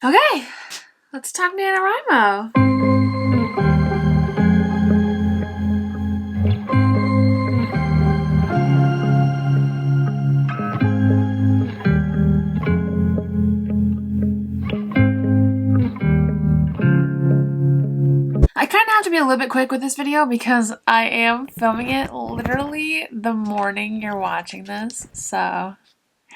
Okay, let's talk NaNoWriMo. I kind of have to be a little bit quick with this video because I am filming it literally the morning you're watching this, so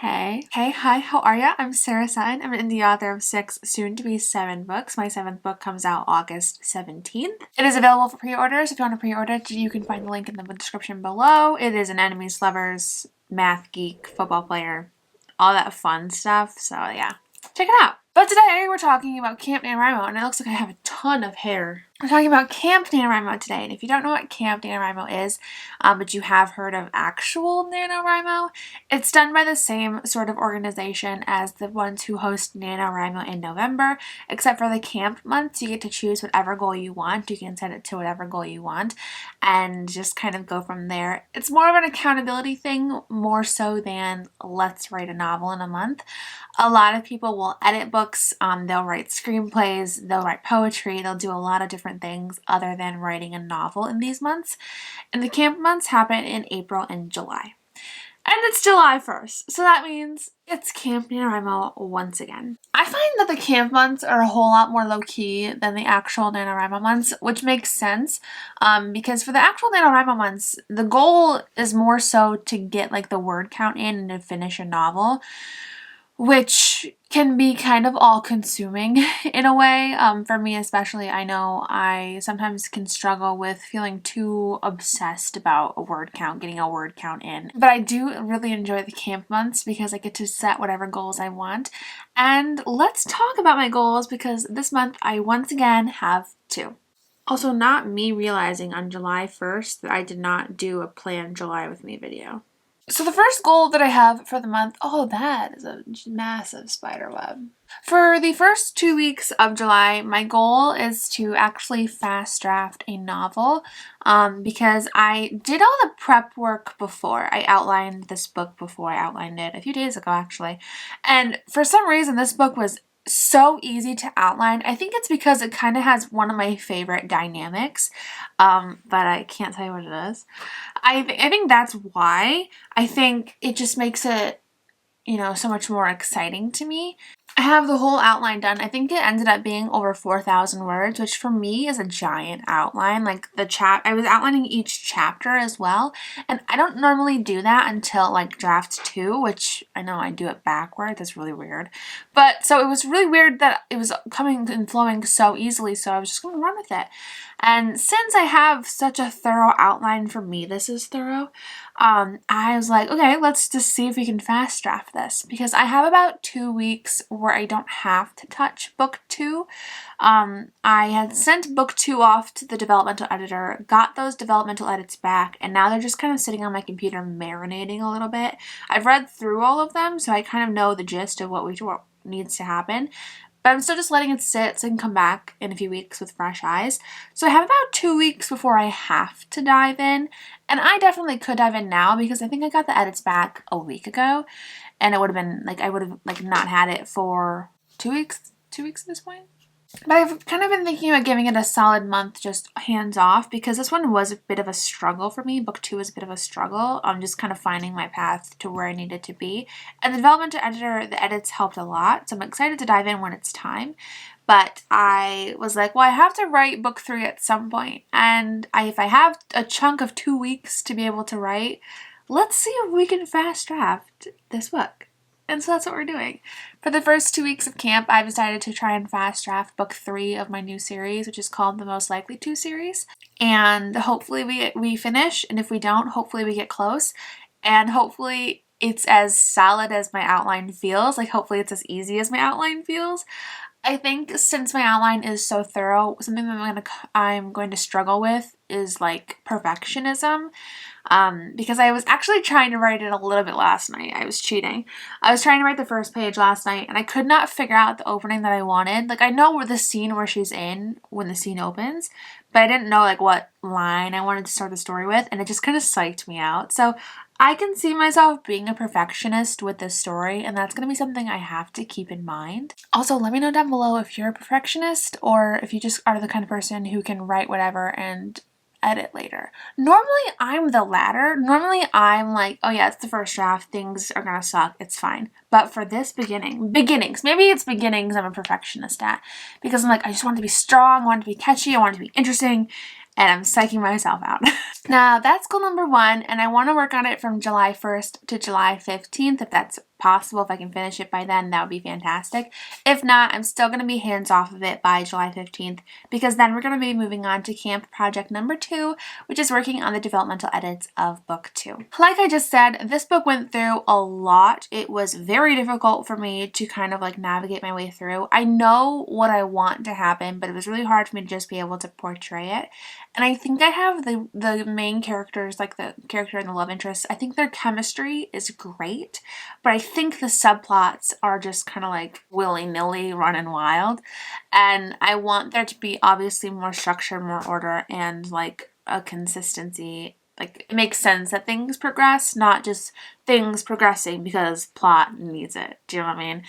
hey, hi, how are ya? I'm Sarah Sutton. I'm an indie author of 6, soon to be 7 books. My 7th book comes out August 17th. It is available for pre-orders. If you want to pre-order it, you can find the link in the description below. It is an enemies, lovers, math geek, football player, all that fun stuff. So yeah, check it out. But today we're talking about Camp NaNoWriMo, and it looks like I have a ton of hair. We're talking about Camp NaNoWriMo today, and if you don't know what Camp NaNoWriMo is, but you have heard of actual NaNoWriMo, it's done by the same sort of organization as the ones who host NaNoWriMo in November, except for the camp months, you get to choose whatever goal you want. You can set it to whatever goal you want, and just kind of go from there. It's more of an accountability thing, more so than let's write a novel in a month. A lot of people will edit books, they'll write screenplays, they'll write poetry, they'll do a lot of different things other than writing a novel in these months. And the camp months happen in April and July. And it's July 1st, so that means it's Camp NaNoWriMo once again. I find that the camp months are a whole lot more low-key than the actual NaNoWriMo months, which makes sense, because for the actual NaNoWriMo months, the goal is more so to get like the word count in and to finish a novel, which can be kind of all-consuming in a way. For me especially, I know I sometimes can struggle with feeling too obsessed about a word count, getting a word count in. But I do really enjoy the camp months because I get to set whatever goals I want. And let's talk about my goals because this month I once again have 2. Also, not me realizing on July 1st that I did not do a Plan July with Me video. So the first goal that I have for the month, oh, that is a massive spider web. For the first 2 weeks of July, my goal is to actually fast draft a novel because I did all the prep work before. I outlined this book before. I outlined it a few days ago, actually. And for some reason, this book was so easy to outline. I think it's because it kind of has one of my favorite dynamics, but I can't tell you what it is. I think that's why. I think it just makes it, so much more exciting to me. I have the whole outline done. I think it ended up being over 4,000 words, which for me is a giant outline. Like I was outlining each chapter as well, and I don't normally do that until like draft 2, which I know I do it backwards. That's really weird. But so it was really weird that it was coming and flowing so easily, so I was just going to run with it. And since I have such a thorough outline, for me this is thorough, I was like, okay, let's just see if we can fast draft this, because I have about 2 weeks where I don't have to touch book 2. I had sent book 2 off to the developmental editor, got those developmental edits back, and now they're just kind of sitting on my computer marinating a little bit. I've read through all of them, so I kind of know the gist of what needs to happen. But I'm still just letting it sit so I can come back in a few weeks with fresh eyes. So I have about 2 weeks before I have to dive in. And I definitely could dive in now because I think I got the edits back a week ago. And it would have been, I would have, not had it for 2 weeks? 2 weeks at this point? But I've kind of been thinking about giving it a solid month just hands off because this one was a bit of a struggle for me. Book 2 was a bit of a struggle. I'm just kind of finding my path to where I needed to be. And the developmental editor, the edits helped a lot. So I'm excited to dive in when it's time. But I was like, well, I have to write book 3 at some point. And if I have a chunk of 2 weeks to be able to write, let's see if we can fast draft this book. And so that's what we're doing. For the first 2 weeks of camp, I've decided to try and fast draft book 3 of my new series, which is called the Most Likely To series. And hopefully we finish, and if we don't, hopefully we get close. And hopefully it's as solid as my outline feels. Hopefully it's as easy as my outline feels. I think since my outline is so thorough, something that I'm going to struggle with is perfectionism. Because I was actually trying to write it a little bit last night. I was cheating. I was trying to write the first page last night, and I could not figure out the opening that I wanted. I know where the scene where she's in when the scene opens, but I didn't know what line I wanted to start the story with, and it just kind of psyched me out. So I can see myself being a perfectionist with this story, and that's going to be something I have to keep in mind. Also, let me know down below if you're a perfectionist or if you just are the kind of person who can write whatever and edit later. Normally, I'm the latter. Normally, I'm like, oh yeah, it's the first draft. Things are gonna suck. It's fine. But for this beginnings, maybe it's beginnings I'm a perfectionist at, because I'm like, I just want it to be strong, I want it to be catchy, I want it to be interesting, and I'm psyching myself out. Now, that's goal number 1, and I want to work on it from July 1st to July 15th, if that's possible. If I can finish it by then, that would be fantastic. If not, I'm still going to be hands off of it by July 15th, because then we're going to be moving on to camp project number 2, which is working on the developmental edits of book 2. Like I just said, this book went through a lot. It was very difficult for me to kind of like navigate my way through. I know what I want to happen, but it was really hard for me to just be able to portray it. And I think I have the main characters, like the character and the love interest, I think their chemistry is great, but I think the subplots are just kind of like willy-nilly running wild, and I want there to be obviously more structure, more order, and like a consistency. Like, it makes sense that things progress, not just things progressing because plot needs it. Do you know what I mean?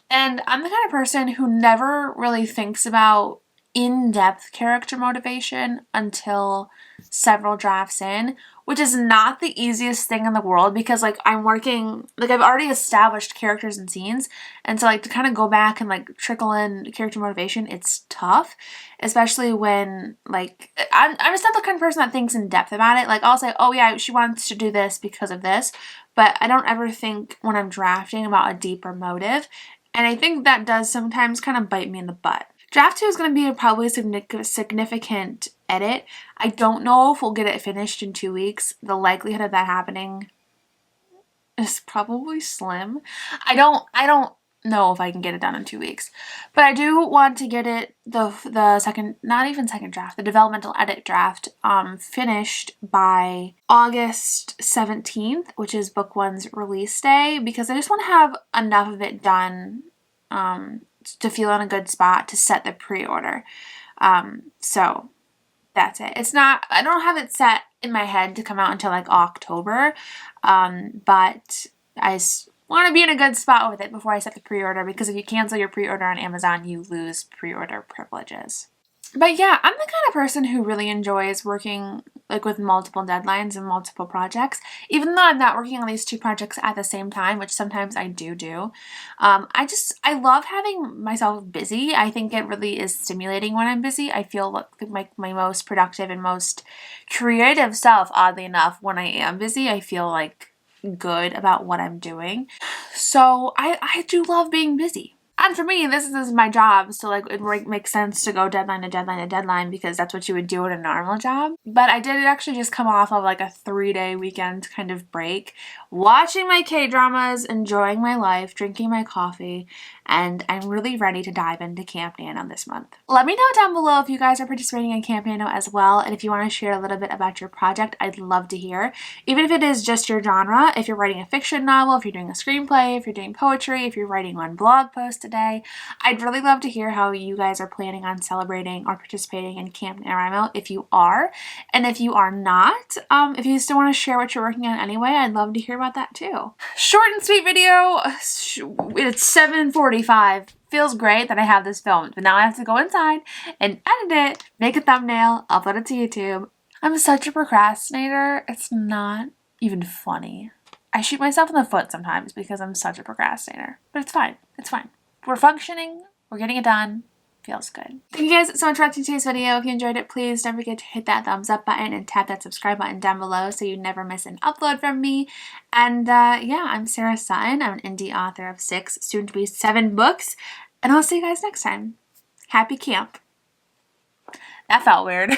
And I'm the kind of person who never really thinks about in-depth character motivation until several drafts in, which is not the easiest thing in the world, because like I'm working, like I've already established characters and scenes, and so like to kind of go back and like trickle in character motivation, it's tough, especially when like I'm just not the kind of person that thinks in depth about it. Like I'll say, oh yeah, she wants to do this because of this, but I don't ever think when I'm drafting about a deeper motive, and I think that does sometimes kind of bite me in the butt. Draft 2 is going to be a probably significant edit. I don't know if we'll get it finished in 2 weeks. The likelihood of that happening is probably slim. I don't know if I can get it done in 2 weeks. But I do want to get it, the second, not even second draft, the developmental edit draft, finished by August 17th, which is book 1's release day, because I just want to have enough of it done to feel in a good spot to set the pre-order. So that's it. It's not, I don't have it set in my head to come out until like October, but I want to be in a good spot with it before I set the pre-order, because if you cancel your pre-order on Amazon, you lose pre-order privileges. But yeah, I'm the kind of person who really enjoys working like with multiple deadlines and multiple projects, even though I'm not working on these 2 projects at the same time, which sometimes I do. I love having myself busy. I think it really is stimulating when I'm busy. I feel like my most productive and most creative self, oddly enough, when I am busy. I feel like good about what I'm doing. So I do love being busy. And for me, this is my job, so like it makes sense to go deadline to deadline to deadline, because that's what you would do in a normal job. But I did actually just come off of like a 3-day weekend kind of break, watching my K-dramas, enjoying my life, drinking my coffee, and I'm really ready to dive into Camp Nano this month. Let me know down below if you guys are participating in Camp Nano as well, and if you want to share a little bit about your project, I'd love to hear. Even if it is just your genre, if you're writing a fiction novel, if you're doing a screenplay, if you're doing poetry, if you're writing one blog post today, I'd really love to hear how you guys are planning on celebrating or participating in Camp NaNoWriMo if you are. And if you are not, if you still want to share what you're working on anyway, I'd love to hear about that too. Short and sweet video. It's 7:45. Feels great that I have this filmed, but now I have to go inside and edit it, make a thumbnail, upload it to YouTube. I'm such a procrastinator. It's not even funny. I shoot myself in the foot sometimes because I'm such a procrastinator, but it's fine. It's fine. We're functioning. We're getting it done. Feels good. Thank you guys so much for watching today's video. If you enjoyed it, please don't forget to hit that thumbs up button and tap that subscribe button down below so you never miss an upload from me. And yeah, I'm Sarah Sutton. I'm an indie author of 6, soon to be 7 books. And I'll see you guys next time. Happy camp. That felt weird.